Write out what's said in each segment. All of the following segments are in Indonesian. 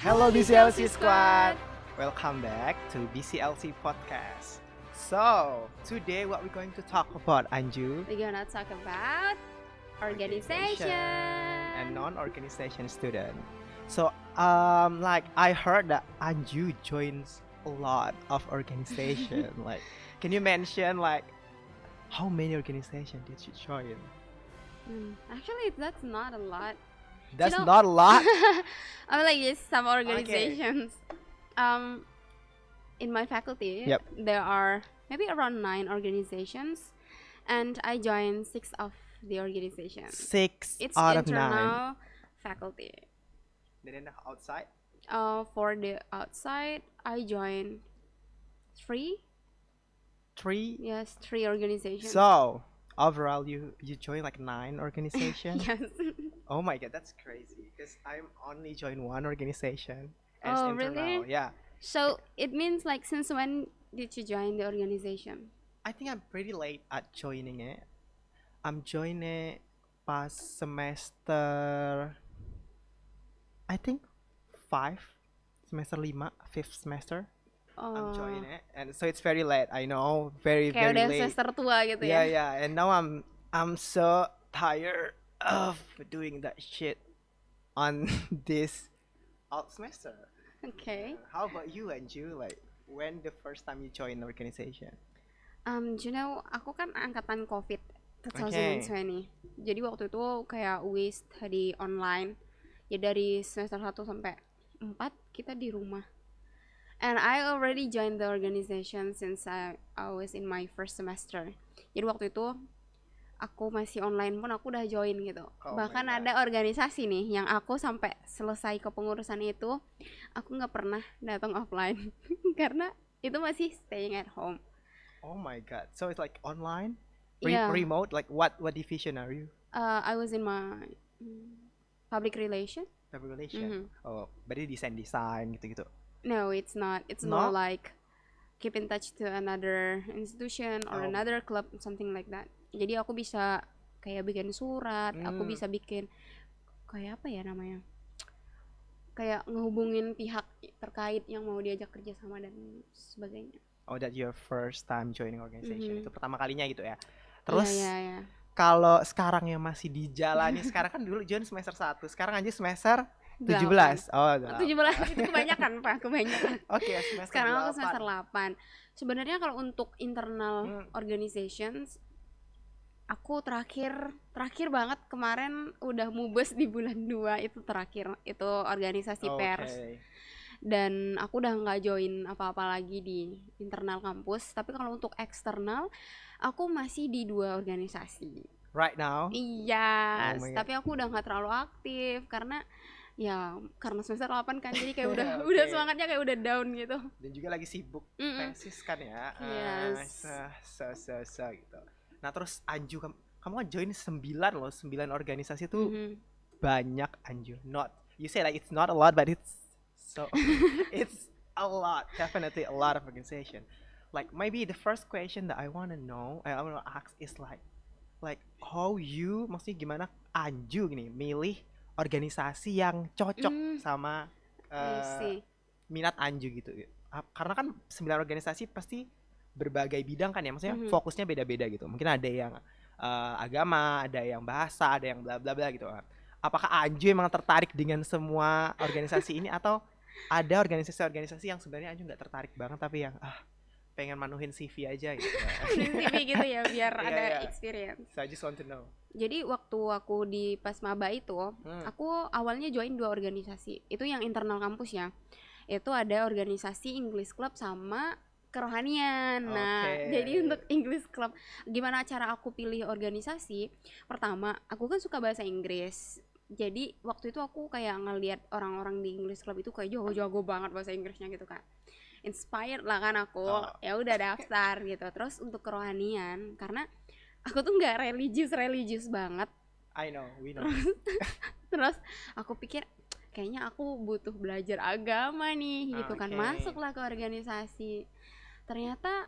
Hello BCLC Squad! Welcome back to BCLC Podcast. So, today what we're going to talk about, Anju? We're gonna talk about organization and non-organization student. So, I heard that Anju joins a lot of organization. Can you mention how many organizations did you join? Actually, that's not a lot. That's not a lot. I mean, just some organizations. In my faculty, Yep. there are maybe around 9 organizations, and I joined 6 of the organizations. 6 It's out of 9. internal faculty. Then outside? For the outside, I joined 3. 3? Yes, 3 organizations. So, overall, you joined 9 organizations? Yes. Oh my god, that's crazy. Because I'm only joined 1 organization. As Oh, internal. really? Yeah. So it means since when did you join the organization? I think I'm pretty late at joining it. I'm joining pas semester I think 5 semester 5 5th semester. I'm joining it, and so it's very late. I know, very Kayak very udah late. semester tua gitu Yeah, ya. yeah. And now I'm so tired of doing that shit on this out semester. Okay. How about you, Anju? When the first time you join the organization? Aku kan angkatan COVID 2020. Jadi waktu itu kayak we study online. Ya dari semester 1 sampai 4 kita di rumah. And I already joined the organization since I was in my first semester. Jadi waktu itu aku masih online pun aku udah join gitu. Bahkan ada organisasi nih yang aku sampai selesai kepengurusan itu aku nggak pernah datang offline karena itu masih staying at home. Oh my god! So it's online, Yeah. remote. What division are you? I was in my public relation. Public relation. Oh, berarti design gitu-gitu. No, it's not. It's more like keep in touch to another institution or another club, something like that. Jadi aku bisa kayak bikin surat, aku bisa bikin kayak apa ya namanya? Kayak ngehubungin pihak terkait yang mau diajak kerja sama dan sebagainya. Oh, that your first time joining organization. Itu pertama kalinya gitu ya. Terus yeah. Kalau sekarang yang masih dijalani, sekarang kan dulu join semester 1, sekarang aja semester 17. Oh, 17 itu kebanyakan, Pak, kebanyakan. Oke, semester sekarang 8. aku semester 8. Sebenarnya kalau untuk internal organizations aku terakhir banget kemarin udah mubes di bulan 2 itu terakhir. Itu organisasi pers. Dan aku udah nggak join apa-apa lagi di internal kampus. Tapi kalau untuk eksternal aku masih di 2 organisasi. Right now? Iya, tapi aku udah nggak terlalu aktif karena semester 8 kan, jadi kayak udah semangatnya kayak udah down gitu. Dan juga lagi sibuk tesis kan ya. Yes. So gitu. Nah terus Anju, kamu kan join 9 organisasi tuh banyak, Anju. You say it's not a lot, but it's it's a lot, definitely a lot of organization. Maybe the first question that I wanna ask is how you, maksudnya gimana Anju gini milih organisasi yang cocok sama minat Anju gitu. Karena kan 9 organisasi pasti berbagai bidang kan ya, maksudnya fokusnya beda-beda gitu. Mungkin ada yang agama, ada yang bahasa, ada yang bla bla bla gitu. Apakah Anju emang tertarik dengan semua organisasi ini atau ada organisasi-organisasi yang sebenarnya Anju nggak tertarik banget tapi yang pengen manuhin CV aja gitu. CV gitu ya biar ada experience. So I just want to know. Jadi waktu aku di pas maba itu, aku awalnya join 2 organisasi. Itu yang internal kampus ya. Itu ada organisasi English Club sama kerohanian. Nah, jadi untuk English Club, gimana cara aku pilih organisasi? Pertama, aku kan suka bahasa Inggris. Jadi waktu itu aku kayak ngelihat orang-orang di English Club itu kayak jago-jago banget bahasa Inggrisnya gitu kan. Inspired lah kan aku. Ya udah daftar gitu. Terus untuk kerohanian, karena aku tuh nggak religius banget. I know, we know. Terus aku pikir kayaknya aku butuh belajar agama nih gitu kan. Masuklah ke organisasi. Ternyata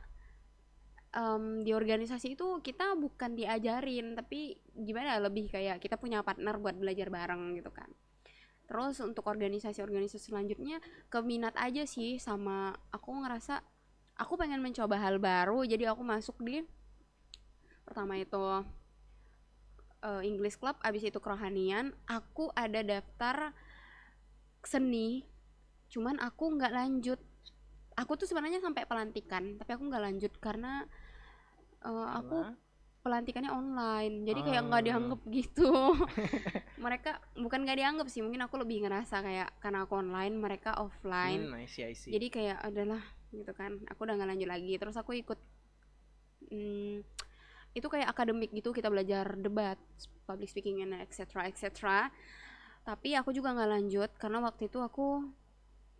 di organisasi itu kita bukan diajarin, tapi gimana lebih kayak kita punya partner buat belajar bareng gitu kan. Terus untuk organisasi-organisasi selanjutnya ke minat aja sih, sama aku ngerasa aku pengen mencoba hal baru, jadi aku masuk di pertama itu English Club, abis itu kerohanian. Aku ada daftar seni, cuman aku nggak lanjut. Aku tuh sebenarnya sampai pelantikan, tapi aku nggak lanjut karena aku pelantikannya online, jadi kayak nggak dianggap gitu. Mereka bukan nggak dianggap sih, mungkin aku lebih ngerasa kayak karena aku online, mereka offline. I see. Jadi kayak adalah gitu kan, aku udah nggak lanjut lagi. Terus aku ikut itu kayak akademik gitu, kita belajar debat, public speaking, and etc. Tapi aku juga nggak lanjut karena waktu itu aku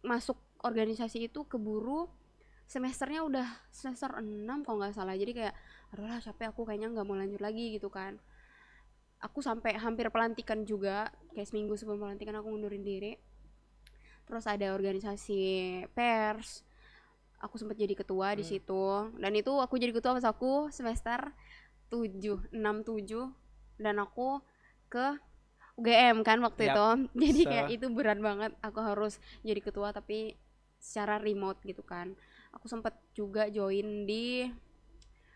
masuk organisasi itu keburu, semesternya udah semester 6 kalau nggak salah. Jadi kayak aduh lah capek, aku kayaknya nggak mau lanjut lagi gitu kan. Aku sampai hampir pelantikan juga, kayak seminggu sebelum pelantikan aku ngundurin diri. Terus ada organisasi pers, aku sempat jadi ketua di situ. Dan itu aku jadi ketua pas aku semester 7 dan aku ke UGM kan waktu itu. Jadi kayak itu berat banget, aku harus jadi ketua tapi secara remote gitu kan. Aku sempat juga join di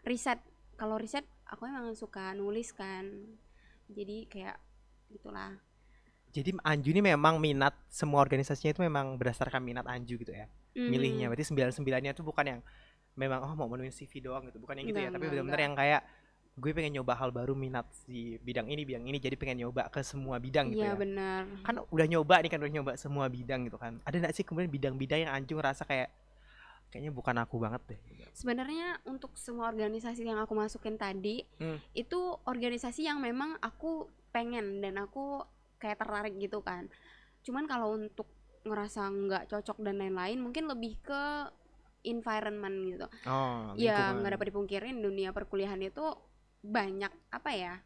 riset. Kalau riset aku emang suka nulis kan, jadi kayak gitulah. Jadi Anju ini memang minat, semua organisasinya itu memang berdasarkan minat Anju gitu ya, milihnya. Berarti 99-nya tuh bukan yang memang mau menuin CV doang gitu, bukan yang gitu ya, tapi benar-benar yang kayak gue pengen nyoba hal baru, minat di bidang ini, jadi pengen nyoba ke semua bidang gitu ya. Iya benar. Kan udah nyoba semua bidang gitu kan. Ada nggak sih kemudian bidang-bidang yang Anju ngerasa kayaknya bukan aku banget deh? Sebenarnya untuk semua organisasi yang aku masukin tadi, itu organisasi yang memang aku pengen dan aku kayak tertarik gitu kan. Cuman kalau untuk ngerasa nggak cocok dan lain-lain, mungkin lebih ke environment gitu. Ya nggak dapat dipungkirin, dunia perkuliahan itu banyak apa ya,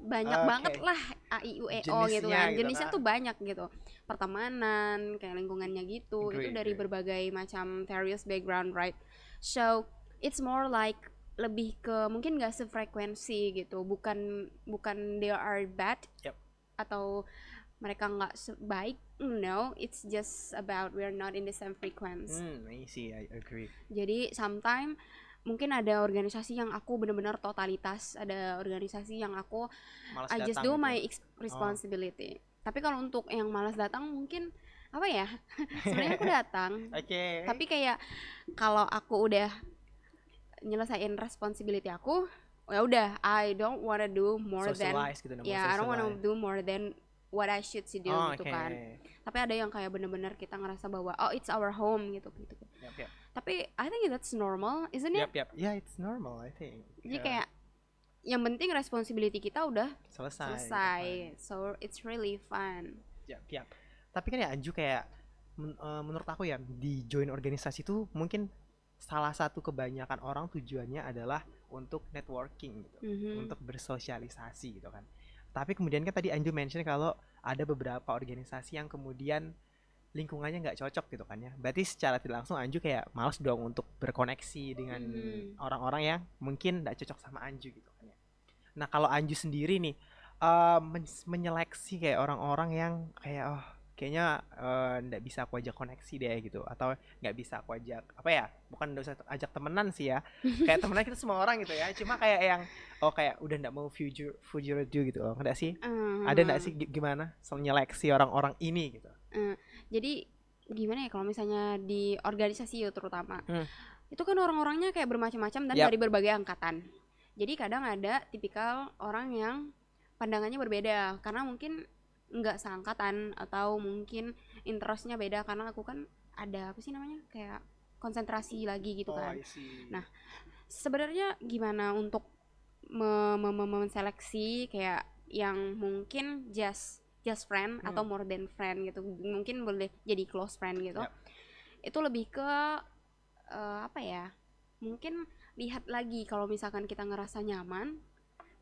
banyak banget lah AIUEO gitu kan, jenisnya tuh banyak gitu, pertemanan kayak lingkungannya gitu, itu dari berbagai macam various background, right? So it's more like lebih ke mungkin nggak sefrekuensi gitu, bukan they are bad atau mereka nggak baik, no, it's just about we're not in the same frequency. I see, I agree. Jadi sometimes mungkin ada organisasi yang aku benar-benar totalitas, ada organisasi yang aku I just do my responsibility. Tapi kalau untuk yang malas datang mungkin apa ya, sebenarnya aku datang, tapi kayak kalau aku udah nyelesain responsibility aku, ya udah, I don't wanna do more than I don't wanna do more than what I should do gitu kan. Tapi ada yang kayak benar-benar kita ngerasa bahwa it's our home gitu. Tapi I think that's normal, isn't it? Yeah, it's normal, I think. Jadi kayak yang penting responsibility kita udah selesai. So it's really fun. Tapi kan ya Anju kayak menurut aku ya, di join organisasi tuh mungkin salah satu kebanyakan orang tujuannya adalah untuk networking gitu, untuk bersosialisasi gitu kan. Tapi kemudian kan tadi Anju mention kalau ada beberapa organisasi yang kemudian lingkungannya nggak cocok gitu kan ya. Berarti secara tidak langsung Anju kayak males dong untuk berkoneksi dengan orang-orang yang mungkin nggak cocok sama Anju gitu kan ya. Nah kalau Anju sendiri nih menyeleksi kayak orang-orang yang kayak kayaknya nggak bisa aku ajak koneksi deh gitu, atau nggak bisa aku ajak apa ya, bukan nggak usah ajak temenan sih ya, kayak temenan kita semua orang gitu ya, cuma kayak yang kayak udah nggak mau future you gitu loh, nggak sih? Ada nggak sih gimana menyeleksi orang-orang ini gitu? Jadi gimana ya kalau misalnya di organisasi terutama itu kan orang-orangnya kayak bermacam-macam dan dari berbagai angkatan. Jadi kadang ada tipikal orang yang pandangannya berbeda karena mungkin nggak seangkatan, atau mungkin interestnya beda, karena aku kan ada apa sih namanya kayak konsentrasi lagi gitu kan. Nah sebenarnya gimana untuk menseleksi kayak yang mungkin just friend atau more than friend gitu, mungkin boleh jadi close friend gitu. Itu lebih ke apa ya, mungkin lihat lagi kalau misalkan kita ngerasa nyaman,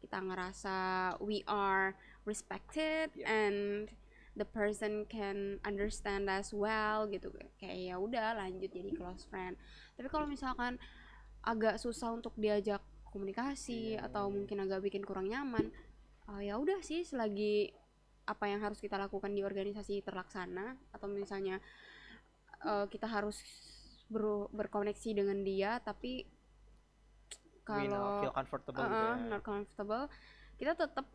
kita ngerasa we are respected and the person can understand us well gitu, kayak ya udah lanjut jadi close friend. Tapi kalau misalkan agak susah untuk diajak komunikasi atau mungkin agak bikin kurang nyaman, ya udah sih, selagi apa yang harus kita lakukan di organisasi terlaksana, atau misalnya kita harus berkoneksi dengan dia, tapi kalau feel comfortable gitu ya. not comfortable, kita tetap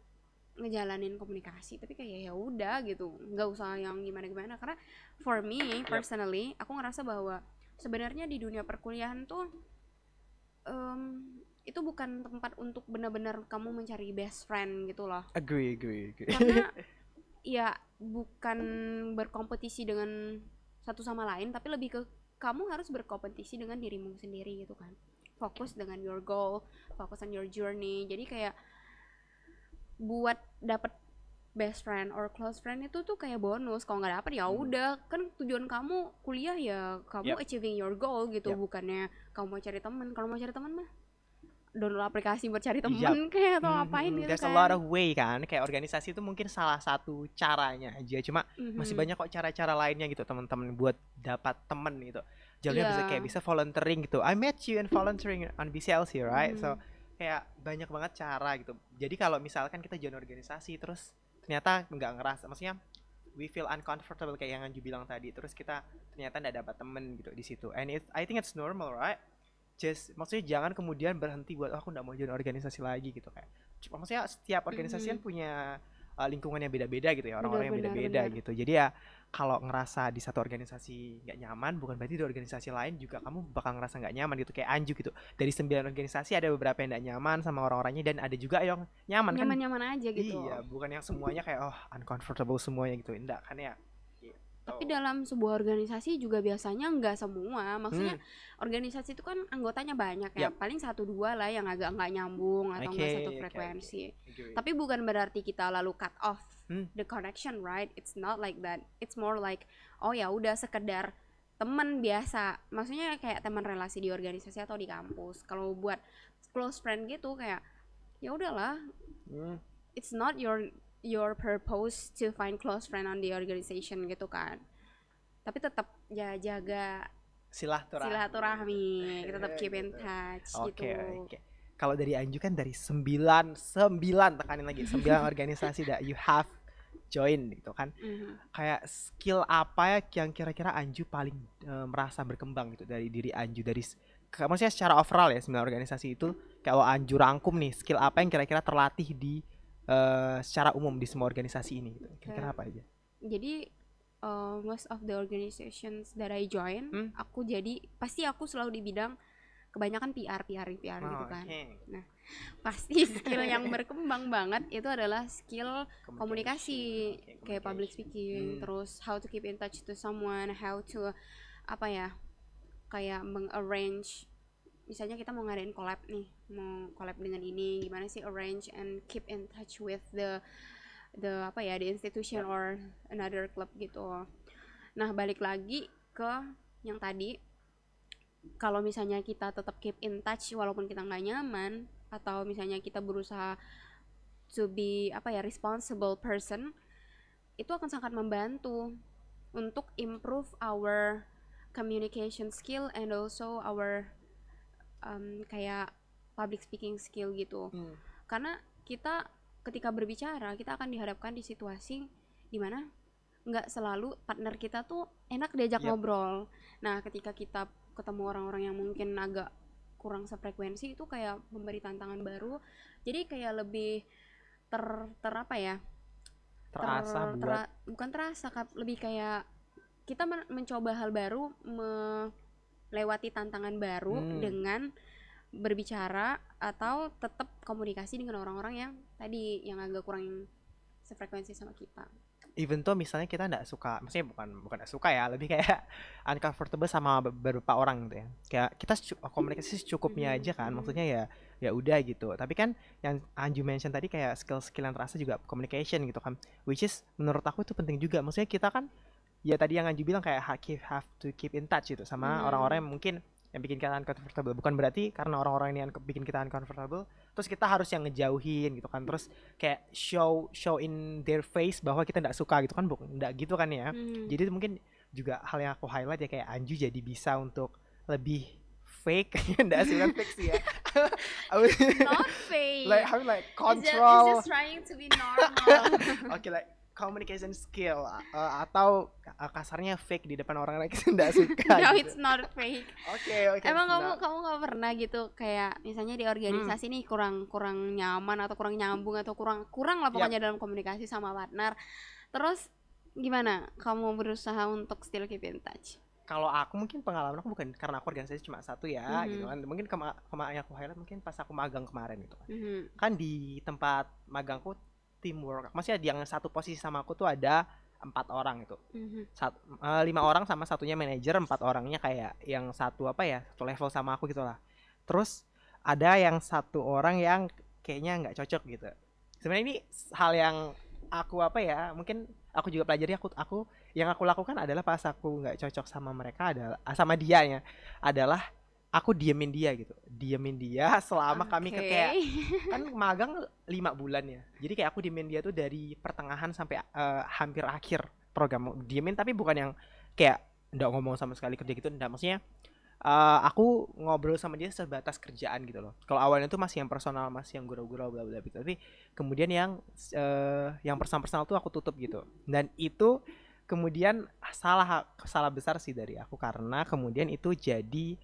ngejalanin komunikasi, tapi kayak ya udah gitu, nggak usah yang gimana-gimana. Karena for me personally, aku ngerasa bahwa sebenarnya di dunia perkuliahan tuh itu bukan tempat untuk benar-benar kamu mencari best friend gitu loh. Agree. Karena ya bukan berkompetisi dengan satu sama lain, tapi lebih ke kamu harus berkompetisi dengan dirimu sendiri gitu kan. Fokus dengan your goal, fokus on your journey. Jadi kayak buat dapet best friend or close friend itu tuh kayak bonus. Kalau nggak dapet ya udah, kan tujuan kamu kuliah ya kamu achieving your goal gitu, bukannya kamu mau cari teman. Kalau mau cari teman mah download aplikasi buat cari teman kayak atau apain gitu. There's a lot of way kan, kayak organisasi itu mungkin salah satu caranya aja, cuma masih banyak kok cara-cara lainnya gitu teman-teman buat dapat teman gitu. Jalurnya bisa volunteering gitu. I met you in volunteering on BCLC, right? So kayak banyak banget cara gitu. Jadi kalau misalkan kita join organisasi terus ternyata nggak ngerasa, maksudnya we feel uncomfortable kayak yang Anju bilang tadi, terus kita ternyata nggak dapat temen gitu di situ. And I think it's normal, right? Maksudnya jangan kemudian berhenti buat aku nggak mau join organisasi lagi gitu kayak. Maksudnya setiap organisasi kan punya lingkungan yang beda-beda gitu ya, orang-orang yang beda-beda gitu. Jadi ya kalau ngerasa di satu organisasi nggak nyaman, bukan berarti di organisasi lain juga kamu bakal ngerasa nggak nyaman gitu. Kayak Anju gitu, dari 9 organisasi ada beberapa yang nggak nyaman sama orang-orangnya, dan ada juga yang nyaman-nyaman aja gitu. Iya, bukan yang semuanya kayak uncomfortable semuanya gitu, enggak kan ya. Tapi dalam sebuah organisasi juga biasanya nggak semua, maksudnya organisasi itu kan anggotanya banyak ya, paling 1-2 lah yang agak nggak nyambung atau nggak satu frekuensi. Tapi bukan berarti kita lalu cut off the connection, right? It's not like that. It's more like oh ya udah sekedar teman biasa, maksudnya kayak teman relasi di organisasi atau di kampus. Kalau buat close friend gitu kayak ya udahlah, it's not your purpose to find close friend on the organization gitu kan. Tapi tetap ya jaga silaturahmi, tetap keep in touch gitu. Oke. Kalau dari Anju kan dari 9 tekanin lagi 9 organisasi that you have join gitu kan. Kayak skill apa ya yang kira-kira Anju paling merasa berkembang gitu dari diri Anju, dari maksudnya secara overall ya 9 organisasi itu, kalau Anju rangkum nih skill apa yang kira-kira terlatih di secara umum di semua organisasi ini gitu. Kira-kira apa aja? Jadi most of the organizations that I join, aku selalu di bidang kebanyakan PR gitu kan. Nah, pasti skill yang berkembang banget itu adalah skill komunikasi, kayak public speaking, terus how to keep in touch to someone, how to kayak mengarrange. Misalnya kita mau ngadain collab nih, mau collab dengan ini, gimana sih arrange and keep in touch with the institution or another club gitu. Nah, balik lagi ke yang tadi, kalau misalnya kita tetap keep in touch walaupun kita nggak nyaman, atau misalnya kita berusaha to be responsible person, itu akan sangat membantu untuk improve our communication skill and also our kayak public speaking skill gitu. Karena kita ketika berbicara, kita akan dihadapkan di situasi dimana nggak selalu partner kita tuh enak diajak ngobrol. Nah, ketika kita ketemu orang-orang yang mungkin agak kurang sefrekuensi, itu kayak memberi tantangan baru. Jadi kayak lebih lebih kayak kita mencoba hal baru, melewati tantangan baru dengan berbicara atau tetap komunikasi dengan orang-orang yang tadi yang agak kurang sefrekuensi sama kita. Even tuh misalnya kita nggak suka, maksudnya bukan nggak suka ya, lebih kayak uncomfortable sama beberapa orang gitu ya. Kayak kita komunikasi secukupnya aja kan, maksudnya ya udah gitu. Tapi kan yang Anju mention tadi kayak skill yang terasa juga communication gitu kan, which is menurut aku itu penting juga. Maksudnya kita kan ya tadi yang Anju bilang kayak have to keep in touch gitu sama orang-orang yang mungkin yang bikin kita uncomfortable. Bukan berarti karena orang-orang ini yang bikin kita uncomfortable terus kita harus yang ngejauhin gitu kan, terus kayak show in their face bahwa kita nggak suka gitu kan, bukan nggak gitu kan ya. Jadi mungkin juga hal yang aku highlight ya, kayak Anju jadi bisa untuk lebih fake. Nggak sih, kan fake sih ya. Not fake. Like control. It's just trying to be normal. Okay, like communication skill atau kasarnya fake di depan orang lain nggak suka. No, gitu. it's not fake. Oke. Emang kamu nggak pernah gitu kayak misalnya di organisasi nih kurang nyaman atau kurang nyambung atau kurang lah pokoknya dalam komunikasi sama partner. Terus gimana kamu berusaha untuk still keep in touch? Kalau aku mungkin pengalaman aku bukan karena aku organisasi cuma satu ya gitu kan. Mungkin kemarin aku highlight mungkin pas aku magang kemarin gitu kan. Kan di tempat magangku teamwork. Maksudnya yang satu posisi sama aku tuh ada 4 orang itu. 5 orang sama satunya manajer, 4 orangnya kayak yang satu satu level sama aku gitu lah. Terus ada yang satu orang yang kayaknya nggak cocok gitu. Sebenarnya ini hal yang aku mungkin aku juga pelajari. Aku yang aku lakukan adalah pas aku nggak cocok sama mereka sama dianya adalah aku diemin dia selama kami kayak kan magang 5 bulan ya. Jadi kayak aku diemin dia tuh dari pertengahan sampai hampir akhir program. Diemin tapi bukan yang kayak nggak ngomong sama sekali kerja gitu, enggak. Maksudnya aku ngobrol sama dia sebatas kerjaan gitu loh. Kalau awalnya tuh masih yang personal, masih yang gurau-gurau bla bla gitu. Tapi kemudian yang personal tuh aku tutup gitu. Dan itu kemudian salah besar sih dari aku karena kemudian itu jadi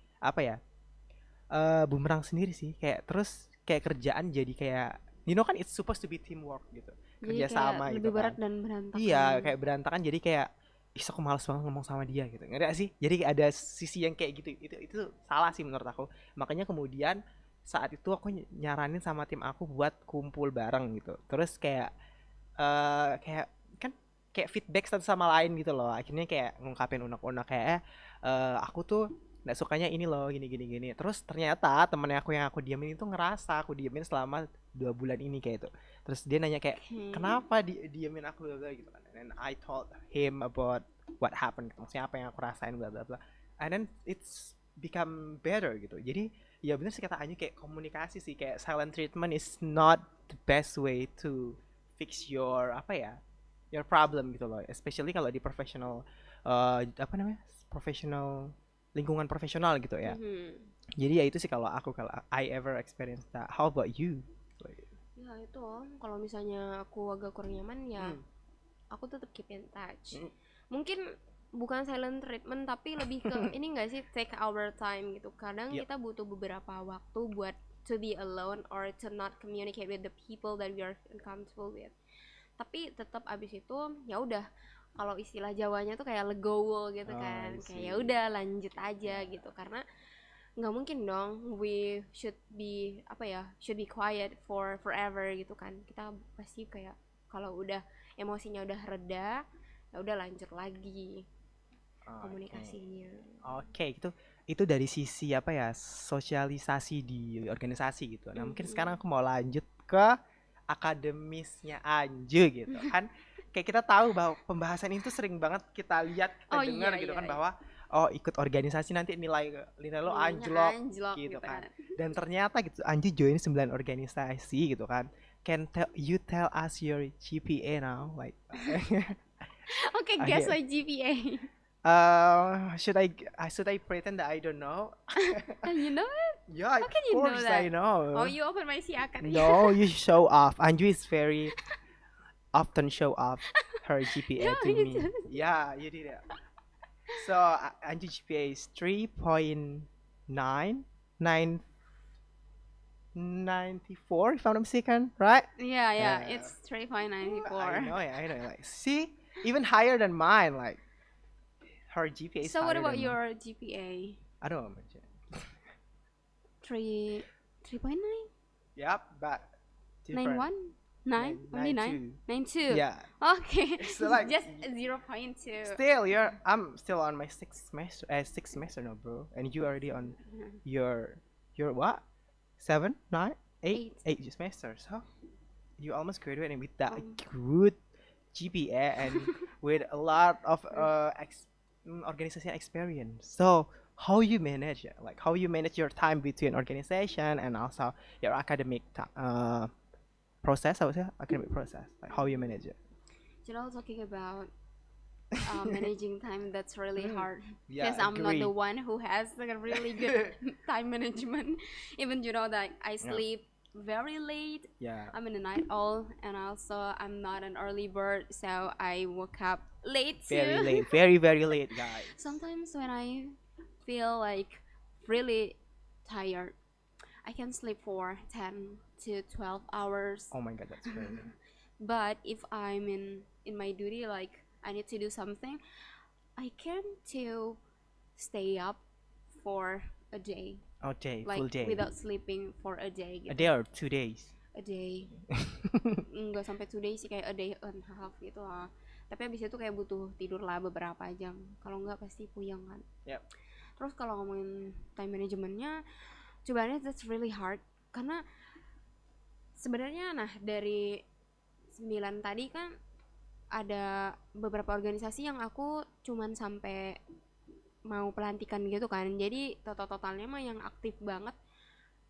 bumerang sendiri sih. Terus kayak kerjaan jadi kayak kan it's supposed to be teamwork gitu. Kerja sama gitu. Lebih berat dan berantakan. Iya, kayak berantakan jadi kayak aku malas banget ngomong sama dia gitu. Nggak ada sih? Jadi ada sisi yang kayak gitu. Itu salah sih menurut aku. Makanya kemudian saat itu aku nyaranin sama tim aku buat kumpul bareng gitu. Terus kayak kayak feedback satu sama lain gitu loh. Akhirnya kayak ngungkapin unek-unek kayak aku tuh nggak sukanya ini loh gini. Terus ternyata temennya aku yang aku diamin itu ngerasa aku diemin selama 2 bulan ini kayak itu. Terus dia nanya kayak kenapa diemin aku bla bla gitu kan. And I told him about what happened gitu. Maksudnya apa yang aku rasain bla bla bla. And then it's become better gitu. Jadi ya benar sih kata Anju, kayak komunikasi sih, kayak silent treatment is not the best way to fix your your problem gitu loh, especially kalau di professional professional lingkungan profesional gitu ya. Jadi ya itu sih kalau I ever experience that. How about you? Ya itu kalau misalnya aku agak kurang nyaman ya aku tetap keep in touch. Mungkin bukan silent treatment tapi lebih ke ini enggak sih, take our time gitu. Kadang kita butuh beberapa waktu buat to be alone or to not communicate with the people that we are uncomfortable with. Tapi tetap abis itu ya udah, kalau istilah Jawanya tuh kayak legowo gitu kan. Kayak ya udah lanjut aja gitu, karena nggak mungkin dong we should be quiet for forever gitu kan. Kita pasti kayak kalau udah emosinya udah reda ya udah lanjut lagi komunikasinya. Oke, itu dari sisi sosialisasi di organisasi gitu. Nah mungkin sekarang aku mau lanjut ke akademisnya Anju gitu kan. Kayak kita tahu bahwa pembahasan itu sering banget kita lihat, kita dengar gitu kan, bahwa ikut organisasi nanti nilai lo anjlok gitu kan. Dan ternyata gitu Anju join 9 organisasi gitu kan. Can you tell us your GPA now? Like Okay, guess my GPA. Should I pretend that I don't know? You know it? Yeah, how can of you course know that? I know. Oh, you open my siakan. No, you show off. Anju is very often show off her GPA to me. Yeah, you did it. So Anju GPA is 3.94 if I'm not mistaken, right? Yeah, it's 3.94. I know. Like, see, even higher than mine. Like, her GPA is so what about than your GPA? I don't know. 3.9? Yep, but 9.1? 9? Only 9? 9.2? Yeah. Okay. So like just 0.2. Still, I'm still on my sixth semester now, bro. And you already on your what? 7, 9, 8 semesters. So you almost graduating with that good GPA and with a lot of organization experience. So how you manage it? Like how you manage your time between organization and also your academic process? I would say academic process. Like how you manage it? Talking about managing time, that's really hard. Yeah, because I'm not the one who has like a really good time management. Even that I sleep very late. Yeah. I'm in a night owl, and also I'm not an early bird, so I woke up late too. Very late, very very late, guys. Sometimes when I feel like really tired, I can sleep for 10 to 12 hours. Oh my god, that's crazy. But if I'm in my duty, like I need to do something, I can to stay up for a day, Okay, like full day. without sleeping for a day A gitu. day or 2 days? A day. Nggak sampai 2 days sih, kayak a day and a half gitu lah. Tapi abis itu kayak butuh tidur lah beberapa jam. Kalau nggak pasti puyeng kan. Yep. Terus kalau ngomongin time managementnya, cobaannya that's really hard. Karena sebenarnya nah dari 9 tadi kan ada beberapa organisasi yang aku cuman sampai mau pelantikan gitu kan. Jadi totalnya mah yang aktif banget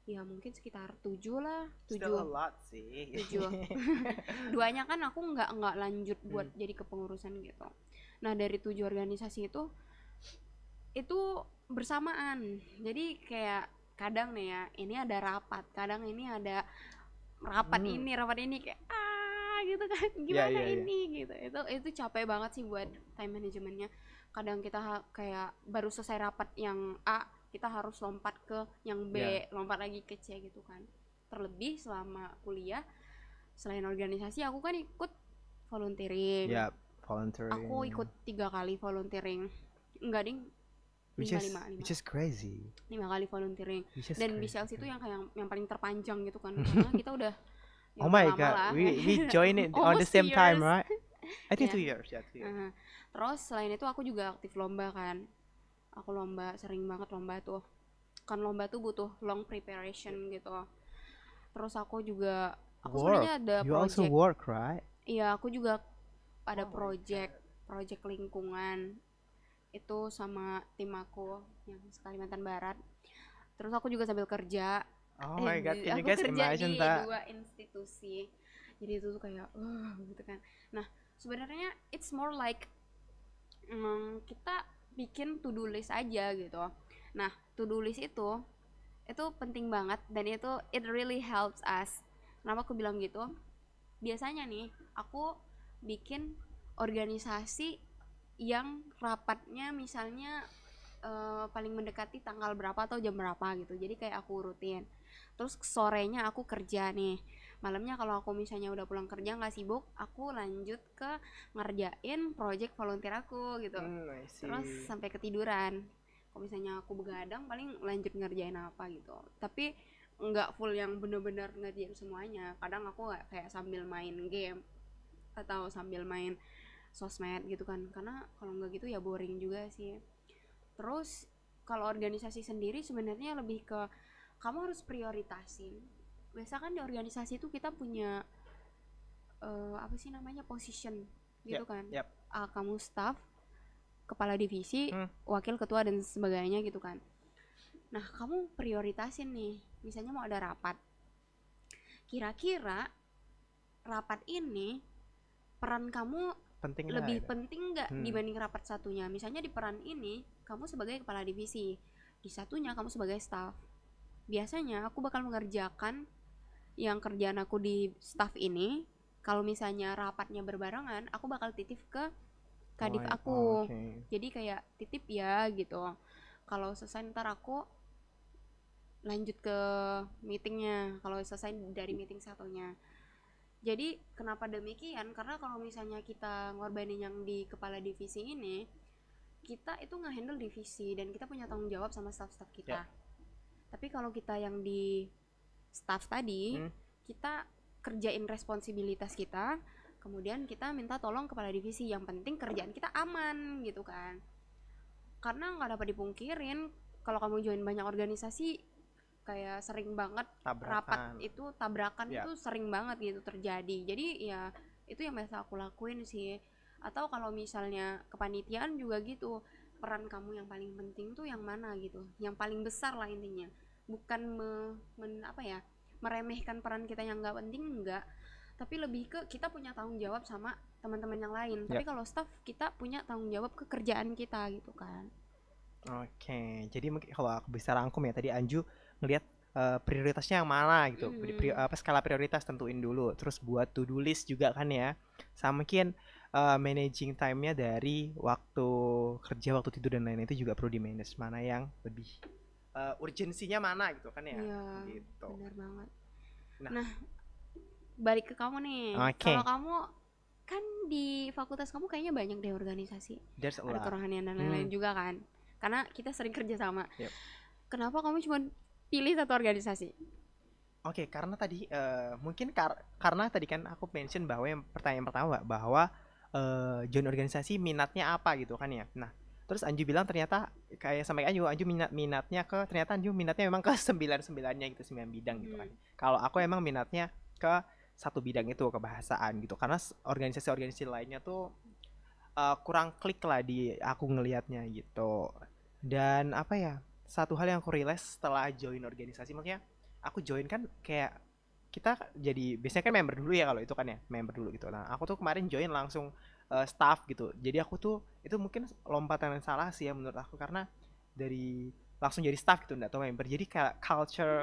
ya mungkin sekitar 7 lah. 7. Still a lot sih. 7. Duanya kan aku nggak lanjut buat jadi kepengurusan gitu. Nah dari 7 organisasi itu bersamaan. Jadi kayak kadang nih ya ini ada rapat, kadang ini ada rapat ini kayak gitu kan, gimana ini gitu. Itu capek banget sih buat time managementnya. Kadang kita kayak baru selesai rapat yang A, kita harus lompat ke yang B, lompat lagi ke C gitu kan. Terlebih selama kuliah, selain organisasi aku kan ikut volunteering. Volunteering. Aku ikut 3 kali volunteering. Enggak ding, 5. Which is crazy. 5 kali volunteering. Dan BCLC itu yang kayak yang paling terpanjang gitu kan. Karena kita udah oh my god, we join it on the same time, right? I think 2 years, 2 years. Terus selain itu aku juga aktif lomba kan. Aku lomba, sering banget lomba tuh. Kan lomba tuh butuh long preparation gitu. Terus aku juga sebenarnya ada you project. Also work, right? Iya, aku juga ada project lingkungan. Itu sama tim aku yang Kalimantan Barat. Terus aku juga sambil kerja. Oh my god, can you guys kerja imagine di that? 2 institusi. Jadi itu tuh kayak gitu kan. Nah, sebenarnya it's more like kita bikin to-do list aja gitu. Nah, to-do list itu penting banget dan itu it really helps us. Kenapa aku bilang gitu? Biasanya nih, aku bikin organisasi yang rapatnya misalnya paling mendekati tanggal berapa atau jam berapa gitu. Jadi kayak aku rutin. Terus sorenya aku kerja nih. Malamnya kalau aku misalnya udah pulang kerja nggak sibuk, aku lanjut ke ngerjain project volunteer aku gitu. Terus sampai ketiduran. Kalau misalnya aku begadang paling lanjut ngerjain apa gitu. Tapi nggak full yang bener-bener ngerjain semuanya. Kadang aku kayak sambil main game atau sambil main sosmed gitu kan. Karena kalau nggak gitu ya boring juga sih. Terus kalau organisasi sendiri sebenarnya lebih ke kamu harus prioritasin. Biasa kan di organisasi itu kita punya apa sih namanya position gitu kan. Kamu staff, kepala divisi, wakil ketua dan sebagainya gitu kan. Nah kamu prioritasin nih. Misalnya mau ada rapat. Kira-kira rapat ini peran kamu lebih penting nggak dibanding rapat satunya? Misalnya di peran ini kamu sebagai kepala divisi, di satunya kamu sebagai staff. Biasanya aku bakal mengerjakan yang kerjaan aku di staff ini. Kalau misalnya rapatnya berbarengan, aku bakal titip ke kadif aku. Jadi kayak titip ya gitu. Kalau selesai ntar aku lanjut ke meetingnya. Kalau selesai dari meeting satunya. Jadi kenapa demikian? Karena kalau misalnya kita ngorbanin yang di kepala divisi ini, kita itu nge-handle divisi dan kita punya tanggung jawab sama staff-staff kita. Tapi kalau kita yang di staff tadi, kita kerjain responsibilitas kita, kemudian kita minta tolong kepala divisi. Yang penting kerjaan kita aman gitu kan. Karena nggak dapat dipungkirin kalau kamu join banyak organisasi, kayak sering banget rapat itu tabrakan itu sering banget gitu terjadi. Jadi ya itu yang biasa aku lakuin sih. Atau kalau misalnya kepanitiaan juga gitu, peran kamu yang paling penting tuh yang mana gitu, yang paling besar lah intinya. Bukan meremehkan peran kita yang nggak penting, enggak, tapi lebih ke kita punya tanggung jawab sama teman-teman yang lain. Tapi kalau staff kita punya tanggung jawab ke kerjaan kita gitu kan. Oke, jadi mungkin kalau aku bisa rangkum ya, tadi Anju ngelihat prioritasnya yang mana gitu. Skala prioritas tentuin dulu. Terus buat to do list juga kan ya. Sama mungkin managing time-nya dari waktu kerja, waktu tidur dan lain-lain itu juga perlu di manage, mana yang lebih urgensinya mana gitu kan ya. Iya, gitu. benar banget. Nah, Nah, balik ke kamu nih. Kalau kamu kan di fakultas kamu kayaknya banyak deh organisasi. Ada kerohanian dan lain-lain juga kan. Karena kita sering kerja sama. Yep. Kenapa kamu cuma pilih satu organisasi? Oke, karena tadi mungkin karena tadi kan aku mention bahwa yang pertanyaan pertama bahwa join organisasi minatnya apa gitu kan ya. Nah, terus Anju bilang ternyata kayak sampai Anju minatnya ke, ternyata Anju minatnya memang ke 9-9-nya gitu, 9 bidang gitu kan. Kalau aku emang minatnya ke satu bidang itu, kebahasaan gitu. Karena organisasi-organisasi lainnya tuh kurang klik lah di aku ngelihatnya gitu. Dan apa ya, satu hal yang aku realize setelah join organisasi, makanya aku join kan kayak kita jadi biasanya kan member dulu ya, kalau itu kan ya member dulu gitu. Nah aku tuh kemarin join langsung staff gitu. Jadi aku tuh itu mungkin lompatan yang salah sih ya menurut aku, karena dari langsung jadi staff gitu, nggak tahu member. Jadi kayak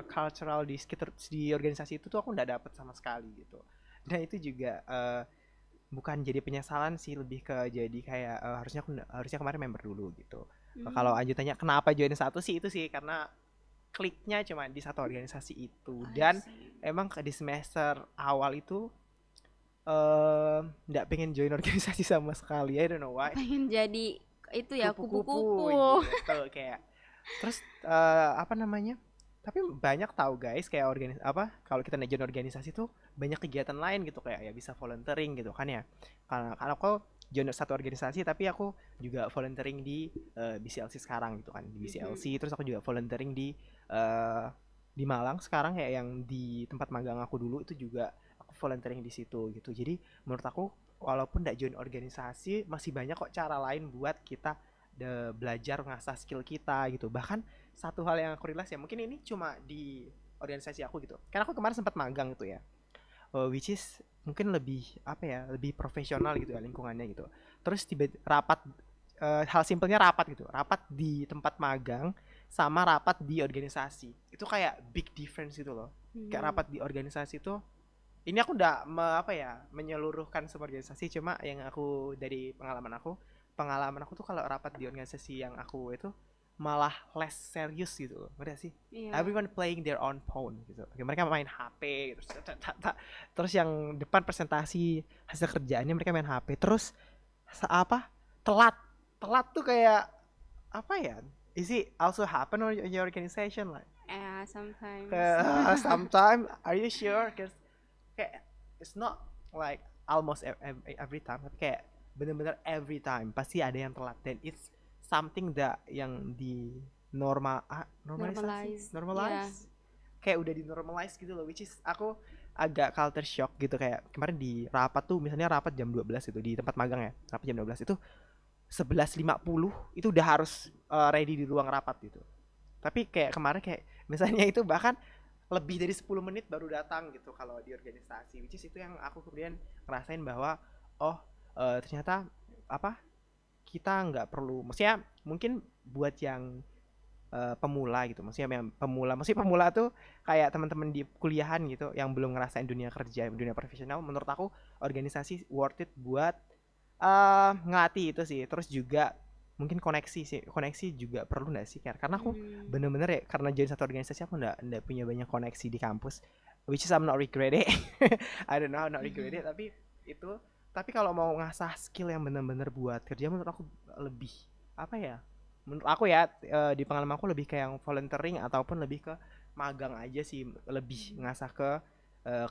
cultural di sekitar di organisasi itu tuh aku nggak dapet sama sekali gitu. Nah itu juga bukan jadi penyesalan sih, lebih ke jadi kayak harusnya kemarin member dulu gitu. Kalau Anju tanya kenapa join satu sih, itu sih karena kliknya cuma di satu organisasi itu. Dan emang di semester awal itu nggak pengen join organisasi sama sekali, I don't know why. Pengen jadi itu ya, kupu-kupu gitu kayak. Terus apa namanya, tapi banyak tahu guys kayak kalau kita join organisasi tuh banyak kegiatan lain gitu, kayak ya bisa volunteering gitu kan ya. Karena aku join satu organisasi tapi aku juga volunteering di BCLC sekarang gitu kan, di BCLC. Terus aku juga volunteering di Malang sekarang, kayak yang di tempat magang aku dulu itu juga aku volunteering di situ gitu. Jadi menurut aku walaupun nggak join organisasi, masih banyak kok cara lain buat kita belajar ngasah skill kita gitu. Bahkan satu hal yang aku realize ya, mungkin ini cuma di organisasi aku gitu, karena aku kemarin sempat magang gitu ya, which is mungkin lebih apa ya, lebih profesional gitu ya lingkungannya gitu. Terus tiba rapat, hal simpelnya rapat gitu, rapat di tempat magang sama rapat di organisasi itu kayak big difference gitu loh. Kayak rapat di organisasi itu, ini aku udah menyeluruhkan semua organisasi, cuma yang aku dari pengalaman aku tuh kalau rapat di organisasi yang aku itu malah less serius gitu loh, ngerti sih? Everyone playing their own phone gitu. Mereka main HP gitu. Terus yang depan presentasi hasil kerjaannya mereka main HP. Terus telat tuh kayak apa ya? Is it also happen on your organization like? Sometimes. Sometimes. Are you sure? Cause kayak it's not like almost every time, tapi kayak bener-bener every time pasti ada yang telat, dan it's something that yang di normalize yeah. Kayak udah di normalize gitu loh, which is aku agak culture shock gitu. Kayak kemarin di rapat tuh, misalnya rapat jam 12 itu di tempat magang ya, rapat jam 12 itu 11.50 itu udah harus ready di ruang rapat gitu. Tapi kayak kemarin kayak misalnya itu bahkan lebih dari 10 menit baru datang gitu kalau di organisasi, which is itu yang aku kemudian ngerasain bahwa ternyata kita nggak perlu, maksudnya mungkin buat yang pemula gitu, maksudnya pemula tuh kayak teman-teman di kuliahan gitu yang belum ngerasain dunia kerja, dunia profesional, menurut aku organisasi worth it buat ngelatih itu sih. Terus juga mungkin koneksi juga perlu nggak sih, karena aku bener-bener ya, karena jadi satu organisasi aku nggak punya banyak koneksi di kampus, which is I'm not regret it. I don't know, not regret it, tapi kalau mau ngasah skill yang bener-bener buat kerja, menurut aku lebih menurut aku ya, di pengalaman aku lebih kayak yang volunteering ataupun lebih ke magang aja sih, lebih ngasah ke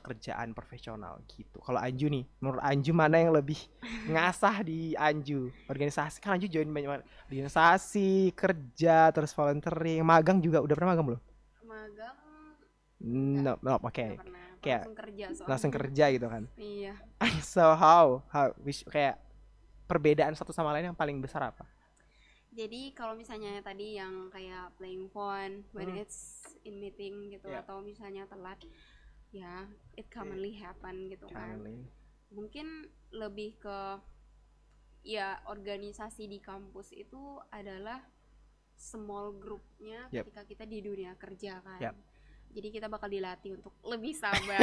kerjaan profesional gitu. Kalau Anju nih, menurut Anju mana yang lebih ngasah di Anju? Organisasi kan Anju join banyak organisasi, kerja, terus volunteering, magang juga. Udah pernah magang belum? Magang no, oke. Kayak langsung kerja gitu kan. Iya. So how kayak perbedaan satu sama lain yang paling besar apa? Jadi kalau misalnya tadi yang kayak playing phone when it's in meeting gitu, atau misalnya telat, ya it commonly happen gitu kan. Mungkin lebih ke ya organisasi di kampus itu adalah small groupnya ketika kita di dunia kerja kan. Jadi kita bakal dilatih untuk lebih sabar,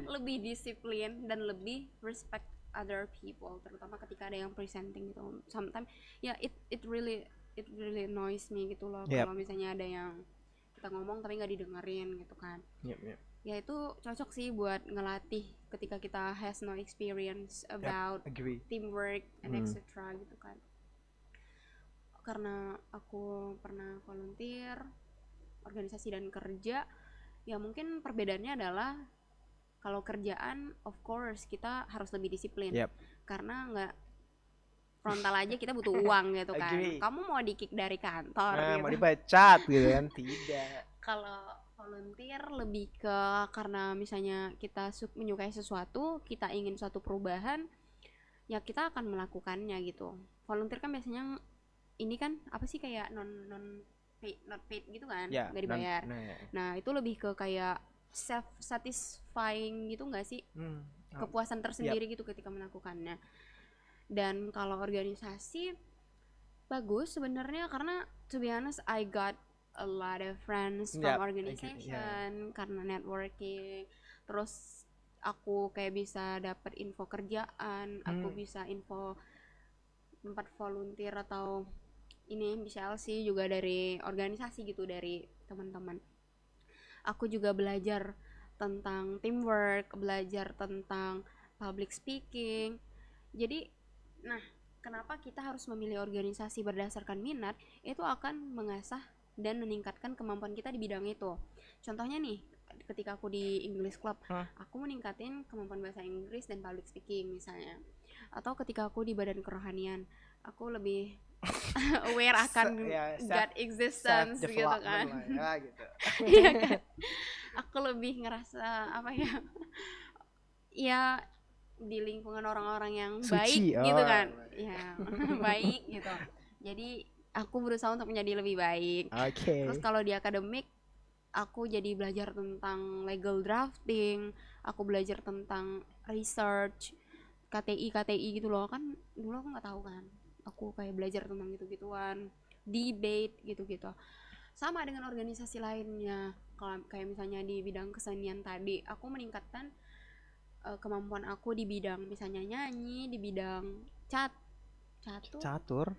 lebih disiplin, dan lebih respect other people, terutama ketika ada yang presenting gitu. Sometimes ya it really annoys me gitu loh, kalau misalnya ada yang kita ngomong tapi nggak didengerin gitu kan. Ya itu cocok sih buat ngelatih ketika kita has no experience about teamwork and etc. gitu kan. Karena aku pernah volunteer organisasi dan kerja, ya mungkin perbedaannya adalah kalau kerjaan of course kita harus lebih disiplin, karena nggak frontal aja kita butuh uang gitu kan. Kamu mau di-kick dari kantor gitu, mau dipecat gitu kan, tidak. Kalau volunteer lebih ke karena misalnya kita menyukai sesuatu, kita ingin suatu perubahan, ya kita akan melakukannya gitu. Volunteer kan biasanya ini kan apa sih, kayak not paid gitu kan, nggak dibayar. Nah itu lebih ke kayak self satisfying gitu nggak sih, kepuasan tersendiri gitu ketika melakukannya. Dan kalau organisasi bagus sebenarnya, karena to be honest I got a lot of friends from organization, karena networking. Terus aku kayak bisa dapat info kerjaan, aku bisa info tempat volunteer atau ini bisa sih juga dari organisasi gitu, dari teman-teman. Aku juga belajar tentang teamwork, belajar tentang public speaking. Jadi, nah, kenapa kita harus memilih organisasi berdasarkan minat? Itu akan mengasah dan meningkatkan kemampuan kita di bidang itu. Contohnya nih, ketika aku di English Club, aku meningkatin kemampuan bahasa Inggris dan public speaking misalnya. Atau ketika aku di badan kerohanian, aku lebih aware akan God existence gitu kan. Gitu. Iya kan? Aku lebih ngerasa apa ya? Ya di lingkungan orang-orang yang baik gitu kan. Ya, baik gitu. Jadi aku berusaha untuk menjadi lebih baik. Terus kalau di akademik, aku jadi belajar tentang legal drafting, aku belajar tentang research, KTI gitu loh kan. Dulu aku nggak tahu kan. Aku kayak belajar tentang gitu-gituan, debate gitu-gitu. Sama dengan organisasi lainnya. Kalau kayak misalnya di bidang kesenian tadi, aku meningkatkan kemampuan aku di bidang misalnya nyanyi, di bidang catur.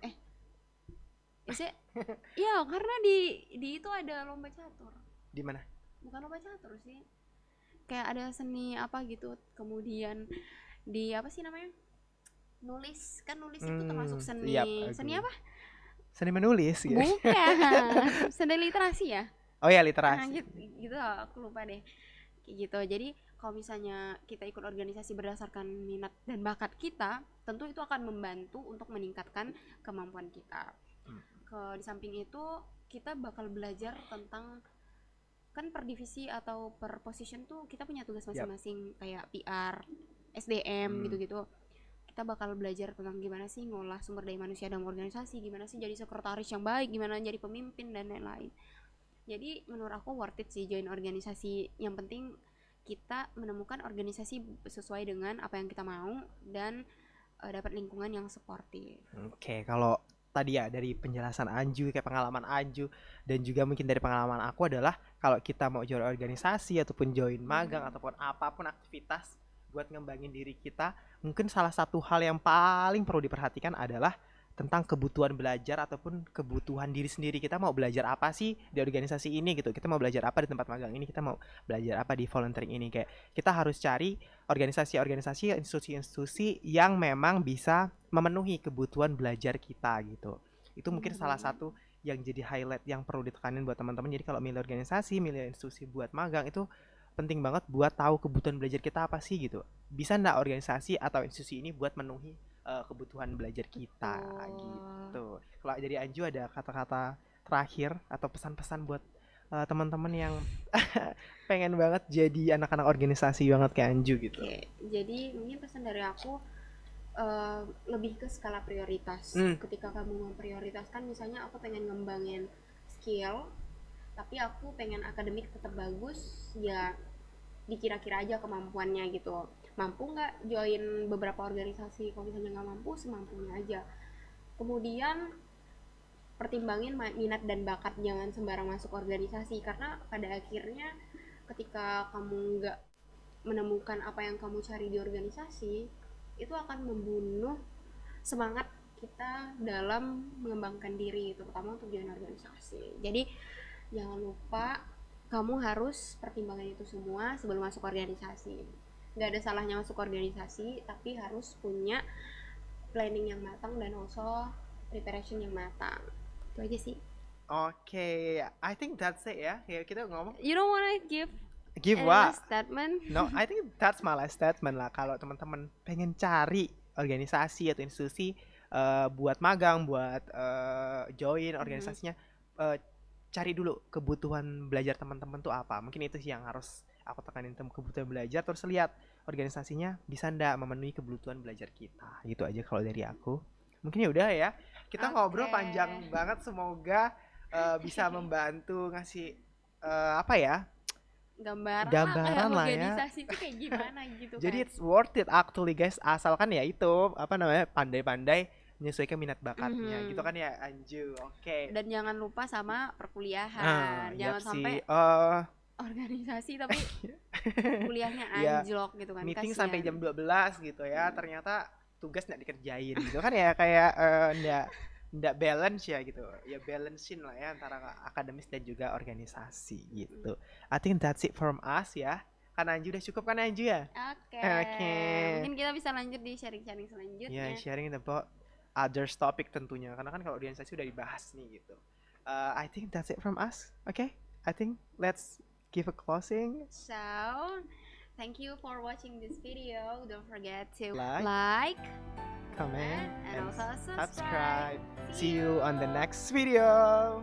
Ya karena di itu ada lomba catur. Di mana? Bukan lomba catur sih. Kayak ada seni apa gitu. Kemudian di apa sih namanya? Nulis itu termasuk seni. Seni apa? Seni menulis gitu. Bukan. Seni literasi ya? Oh ya, literasi. Nah, gitu aku lupa deh. Kayak gitu. Jadi kalau misalnya kita ikut organisasi berdasarkan minat dan bakat kita, tentu itu akan membantu untuk meningkatkan kemampuan kita. Di samping itu kita bakal belajar tentang, kan per divisi atau per position tuh kita punya tugas masing-masing, kayak PR, SDM gitu-gitu. Kita bakal belajar tentang gimana sih ngolah sumber daya manusia dalam organisasi, gimana sih jadi sekretaris yang baik, gimana jadi pemimpin dan lain-lain. Jadi menurut aku worth it sih join organisasi. Yang penting kita menemukan organisasi sesuai dengan apa yang kita mau dan dapat lingkungan yang suportif. Oke, kalau tadi ya dari penjelasan Anju, kayak pengalaman Anju, dan juga mungkin dari pengalaman aku adalah kalau kita mau join organisasi ataupun join magang ataupun apapun aktivitas buat ngembangin diri kita, mungkin salah satu hal yang paling perlu diperhatikan adalah tentang kebutuhan belajar ataupun kebutuhan diri sendiri. Kita mau belajar apa sih di organisasi ini gitu, kita mau belajar apa di tempat magang ini, kita mau belajar apa di volunteering ini. Kayak kita harus cari organisasi-organisasi, institusi-institusi yang memang bisa memenuhi kebutuhan belajar kita gitu. Itu mungkin salah satu yang jadi highlight yang perlu ditekanin buat teman-teman. Jadi kalau milih organisasi, milih institusi buat magang itu penting banget buat tahu kebutuhan belajar kita apa sih gitu. Bisa enggak organisasi atau institusi ini buat memenuhi kebutuhan belajar kita gitu. Kalau dari Anju ada kata-kata terakhir atau pesan-pesan buat teman-teman yang pengen banget jadi anak-anak organisasi banget kayak Anju gitu. Jadi mungkin pesan dari aku lebih ke skala prioritas. Ketika kamu memprioritaskan, misalnya aku pengen ngembangin skill tapi aku pengen akademik tetap bagus, ya dikira-kira aja kemampuannya gitu. Mampu nggak join beberapa organisasi? Kalau misalnya nggak mampu, semampunya aja. Kemudian pertimbangin minat dan bakat, jangan sembarang masuk organisasi, karena pada akhirnya ketika kamu nggak menemukan apa yang kamu cari di organisasi, itu akan membunuh semangat kita dalam mengembangkan diri, terutama untuk join organisasi. Jadi jangan lupa kamu harus pertimbangkan itu semua sebelum masuk organisasi. Nggak ada salahnya masuk organisasi, tapi harus punya planning yang matang dan also preparation yang matang. Itu aja sih. Oke, I think that's it ya. Ya kita ngomong. You don't wanna give what? Statement? No, I think that's my last statement lah. Kalau teman-teman pengen cari organisasi atau institusi buat magang, buat join organisasinya, cari dulu kebutuhan belajar teman-teman tuh apa. Mungkin itu sih yang harus aku tekanin, kebutuhan belajar, terus lihat organisasinya bisa ndak memenuhi kebutuhan belajar kita. Gitu aja kalau dari aku. Mungkin ya udah ya. Kita ngobrol panjang banget, semoga bisa membantu ngasih apa ya? Gambaran lah ya. Organisasi itu kayak gimana gitu. Jadi it's worth it actually guys, asalkan ya itu apa namanya, pandai-pandai menyesuaikan minat bakatnya gitu kan ya Anju. Oke. Dan jangan lupa sama perkuliahan. Jangan sampai organisasi tapi kuliahnya anjlok gitu kan. Meeting kasian. Sampai jam 12 gitu ya, ternyata tugas nggak dikerjain gitu kan ya, kayak nggak balance ya gitu. Ya balancein lah ya antara akademis dan juga organisasi gitu. I think that's it from us ya. Kan Anju udah cukup kan Anju ya? Oke. Mungkin kita bisa lanjut di sharing-sharing selanjutnya. Ya, sharing about other topic tentunya. Karena kan kalau organisasi udah dibahas nih gitu. I think that's it from us. Okay? I think let's give a closing. So, thank you for watching this video. Don't forget to like, comment, and also subscribe. See you on the next video.